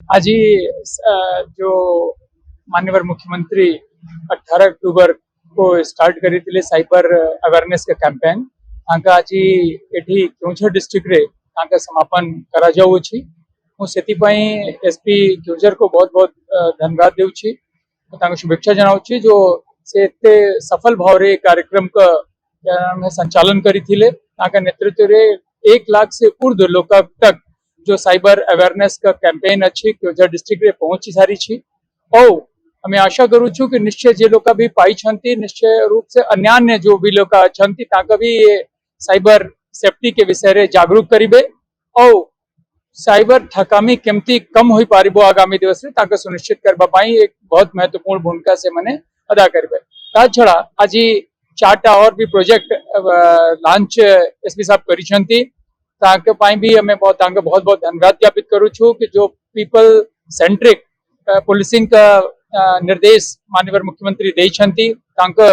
आज जो माननीय मुख्यमंत्री 18 अक्टूबर को स्टार्ट करी थिले साइबर अवेयरनेस का कैंपेन तांका आज एठी केउझर डिस्ट्रिक्ट रे तांका समापन करा जाउ छी। मु सेति पई एसपी केउझर को बहुत बहुत धन्यवाद देउ छी, तांका शुभेच्छा जनाउ छी जो से एते सफल भाव रे कार्यक्रम का में संचालन करी थिले। तांका नेतृत्व रे 1 लाख से ऊर्ध्व लोक तक जो साइबर अवेयरनेस का कैंपेन अच्छी केउझर डिस्ट्रिक्ट रे पहुंची सारी छी। और हमें आशा करू छु कि निश्चय जे लोग भी पाई छंती निश्चय रूप से अन्यान्य जो भी लोग छंती ताका भी ये साइबर सेफ्टी के विषय रे जागरूक करिबे और साइबर ठकामी केमती कम होई पारिबो आगामी दिवस रे ताका सुनिश्चित करबा पाई एक बहुत महत्वपूर्ण भूमिका से मने अदा करिबे। ता छड़ा आज 4टा और भी प्रोजेक्ट लॉन्च एसपी साहब करी छंती ताके पाई भी हमें बहुत बहुत धन्यवाद ज्ञापित करू छु कि जो पीपल सेंट्रिक पुलिसिंग का निर्देश माननीय मुख्यमंत्री दे छंती तांका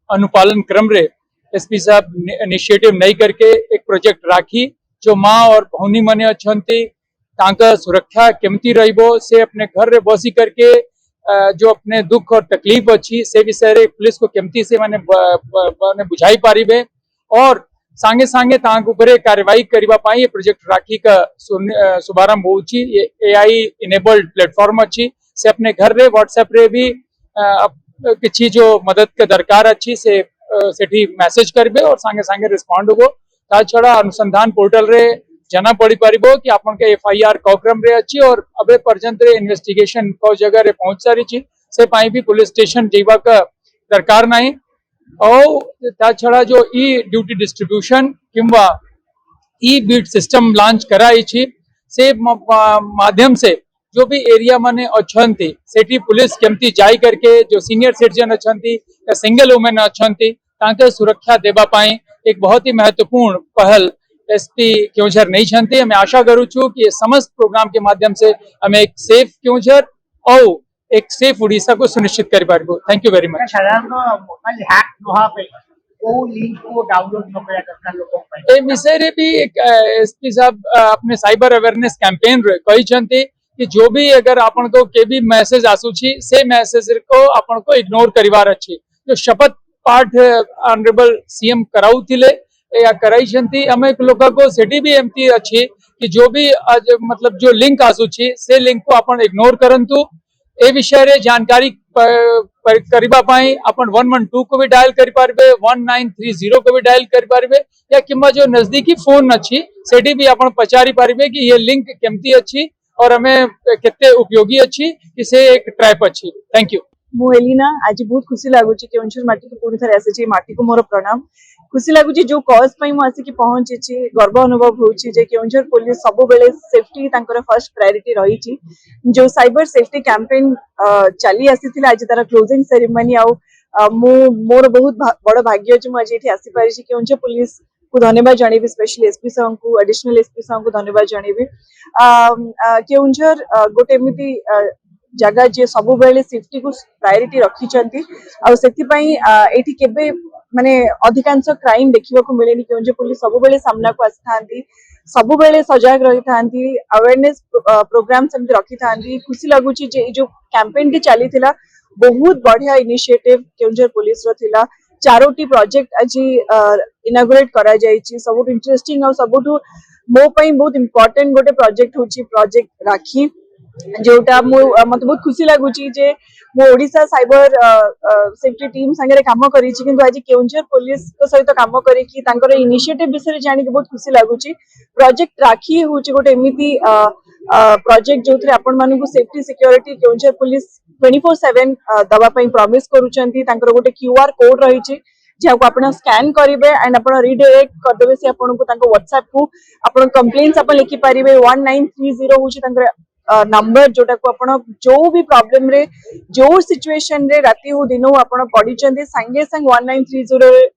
अनुपालन क्रम रे एसपी साहब इनिशिएटिव नहीं करके एक प्रोजेक्ट राखी जो माँ और भौनी मने अच्छी तांका सुरक्षा केमती रहिबो से अपने घर रे बसी करके जो अपने दुख और तकलीफ अच्छी से विषय रे पुलिस को केमती से माने बुझाई पारिबे और सांगे सांगे तांक ऊपर कार्यवाही करबा पाई ये प्रोजेक्ट राखी का शुभारंभ होउची। ये एआई इनेबल्ड प्लेटफॉर्म अच्छी से अपने घर रे व्हाट्सएप रे भी किछि जो मदद के दरकार अच्छी से सेठी मैसेज करबे और सांगे सांगे रिस्पोंड होबो। ता छड़ा अनुसंधान पोर्टल रे जना पड़ी पारिबो कि आपन के एफआईआर कक्रम रे अच्छी और अबे पर्यंत रे इन्वेस्टिगेशन को जगह रे पहुंच सारी छी से पाई भी पुलिस स्टेशन जीवा का दरकार नहीं। और ता छड़ा जो ई ड्यूटी डिस्ट्रीब्यूशन किंवा ई बीट सिस्टम लॉन्च कराई छी से माध्यम से जो भी एरिया माने अच्छी सेठी पुलिस केमती जाई करके जो सीनियर सिटीजन अच्छी या सिंगल वुमेन अच्छी तांके सुरक्षा देबा पाई एक बहुत ही महत्वपूर्ण पहल एसपी केउझर नहीं छंती। हमें आशा करू छु कि ये समस्त प्रोग्राम के माध्यम से हमें एक सेफ केउझर और एक सेफ उड़ीसा को सुनिश्चित कर पारबो। Thank you very much. ए विषय रे भी एसपी साहब अपने साइबर अवेयरनेस कैंपेन रे कही छंती कि जो भी अगर आपन को के भी मैसेज आसुची से मैसेज को आपन को इग्नोर करिवार अछि। जो शपथ पाठ ऑनरेबल सीएम कराउ थिले या कराई छंती हमें लोक को सेठी भी एमती अछि कि जो भी आज मतलब जो लिंक आसुची से लिंक को अपन इग्नोर करंतु। ए विषय रे जानकारी करिबा पाई अपन 112 को भी डायल करि पारबे 1930 को भी डायल करि पारबे या किंबा जो नजदीकी फोन अछि सेठी भी अपन पचारी पारबे कि ये लिंक केमती अछि और हमें केते उपयोगी अच्छी इसे एक ट्रैप अच्छी। Thank you. मु एलिना आज बहुत खुशी लागुची केउंझर माटी को पूरी तरह आसे माटी को मोर प्रणाम। खुशी लागुची जो कॉज पई मु आसी कि पहुंची छी गर्व अनुभव होउची जे केउंझर पुलिस सब बेले सेफ्टी तांकर फर्स्ट प्रायोरिटी रही छी। जो साइबर सेफ्टी कैंपेन चली आसीथिला आज तार क्लोजिंग सेरेमनी आ मु मोर बहुत बड़ भाग्य अछि मु आज एठी आसी पारि छी। केउंझर पुलिस को धन्यवाद जानेबी स्पेशली एसपी साहब को एडिशनल एसपी साहब को धन्यवाद जानेबी। केउंझर गोटे एमिति जगह जे सब बेले सेफ्टी को प्रायोरिटी रखी चंती आ सेति पई एठी केबे माने अधिकांश क्राइम देखिबा को मिलेनी। केउंझर पुलिस सब बेले सामना को आस्थांती सब बेले सजग रही थांती अवेयरनेस प्रोग्राम समिति रखी थांती। खुशी लागुची जे जो कैंपेन के चली थिला बहुत बढ़िया इनिशिएटिव केउंझर पुलिस रो थिला। 4टी प्रोजेक्ट आज इनागुरेट करा जायछि। सबुठ इंटरेस्टिंग और सबुठ मो पई बहुत इंपोर्टेंट गोटे प्रोजेक्ट होछि प्रोजेक्ट राखी जोटा मत बहुत खुशी लागुची जे मो ओडिसा साइबर सेफ्टी टीम संगे काम करी छी किंतु आज केउंझर पुलिस को सहित काम करी कि तांकर इनिशिएटिव विषय जानि के बहुत खुशी लागुची। प्रोजेक्ट राखी होछि गोटे एमिति प्रोजेक्ट जोथरे आपण मानु को सेफ्टी सिक्योरिटी केउंझर पुलिस 24/7 दबा पई प्रॉमिस करूचंती। तांकर गोटे क्यूआर कोड रही छी जहां आपण स्कैन करिवे एंड आपण रीडायरेक्ट कर देबे से आपण को तांको व्हाट्सएप को आपण कंप्लेंट्स आपण लिखि पारिबे 1930 होछि तांकर नंबर जोटा को आपण जो भी प्रॉब्लम रे जो सिचुएशन रे राती हो दिन हो आपण पड़ी चंदी संगे संग 1930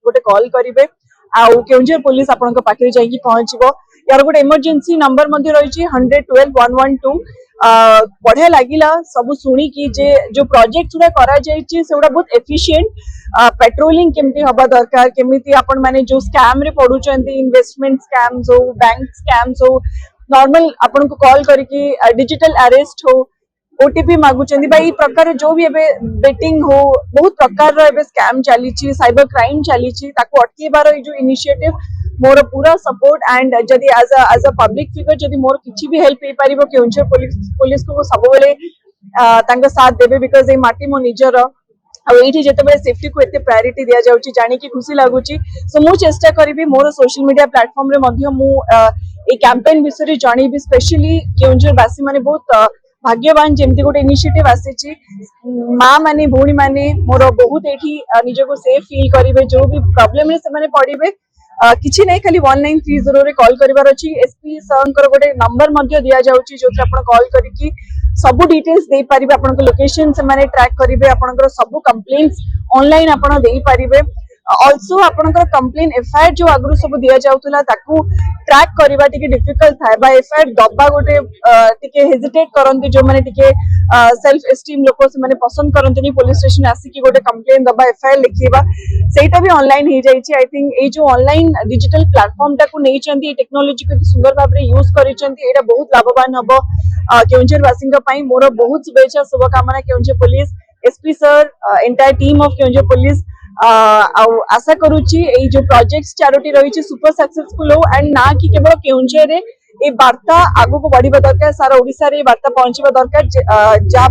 गोटे कॉल करिवे आ केउंझर पुलिस आपण को पाखे जाई की पहुंचबो। यार गोटे इमरजेंसी नंबर मध्ये रही छी 112 112 बढ़िया लागिला सब सुनी की जे जो प्रोजेक्ट गुडा करा जाई छी सेउडा बहुत एफिशिएंट पेट्रोलिंग केमती हबा दरकार केमिति आपण माने जो स्कैम रे पडुचंदी इन्वेस्टमेंट स्कैम्स हो बैंक स्कैम्स हो नॉर्मल आपन को कॉल करके डिजिटल अरेस्ट हो ओटीपी मागुचंदी बा ई प्रकार जो भी एबे बेटिंग हो बहुत प्रकार रो एबे स्कैम चली छी साइबर क्राइम चली छी ताको अटकेबार ई जो इनिशिएटिव मोर पूरा सपोर्ट एंड जदी एज अ पब्लिक फिगर जदी मोर किछि भी हेल्प हे परिबो केउंझर पुलिस को सब बेले तांका साथ देबे बिकॉज़ ए माटी मो निजर आ एठी जेते बेले सेफ्टी को एते प्रायोरिटी दिया जाउची जानि कि खुशी लागुची सो मु चेष्टा करिबी मोर सोशल मीडिया प्लेटफॉर्म रे मध्य मु ए कैंपेन विषय जानि भी स्पेशली केउंझर वासी माने बहुत भाग्यवान जेमती गोटे इनिशिएटिव आसीची माँ माने भौणी माने मोर बहुत एठी निजको सेफ फील करिवे जो भी प्रॉब्लम रे से माने पडिबे किछि नै खाली 1930 रे कॉल करिवार अछि एसपी सरकर गोटे नंबर मध्य दिया जाउची जोथि आपण कॉल करिकि सब डिटेल्स दे परिबे आपण को लोकेशन से माने ट्रैक करिवे आपण को सब कंप्लेंट्स ऑनलाइन आपण देई परिबे ऑल्सो आपण को कंप्लेन एफआईआर जो आगु सब दिया जाउतला ताकू ट्रैक करबा टिके डिफिकल्ट थाए बा एफआईआर दबा गोटे टिके हेजिटेट करंती जो माने टिके सेल्फ एस्टीम लोक से माने पसंद करंतनी पुलिस स्टेशन आसी कि गोटे कंप्लेन दबा एफआईआर लिखिबा सेटा भी ऑनलाइन हे जाई छी आई थिंक ए जो ऑनलाइन डिजिटल प्लेटफॉर्म टाकू नै चंती ए टेक्नोलॉजी को सुंदर भाबरे यूज करि चंती एटा बहुत लाभवान हबो केउंझर वासिंग पई मोर बहुत शुभेच्छा शुभकामना Keonjhar police SP sir entire team of Keonjhar police आशा करूची ए जो प्रोजेक्ट्स चारोटी रही सुपर सक्सेसफुल हो एंड ना कि केवल केउंझर रे ए वार्ता आगु को बढ़िबा दरकार सारा ओडिसा रे वार्ता पहुंचबा दरकार जा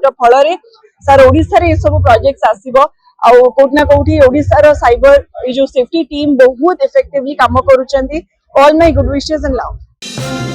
फल रे सारा ओडिसा रे ए सब प्रोजेक्ट्स आसीबो आ कोठना कोठी ओडिसा रो साइबर ए जो सेफ्टी टीम बहुत इफेक्टिवली काम करूचंदी all my good wishes and love.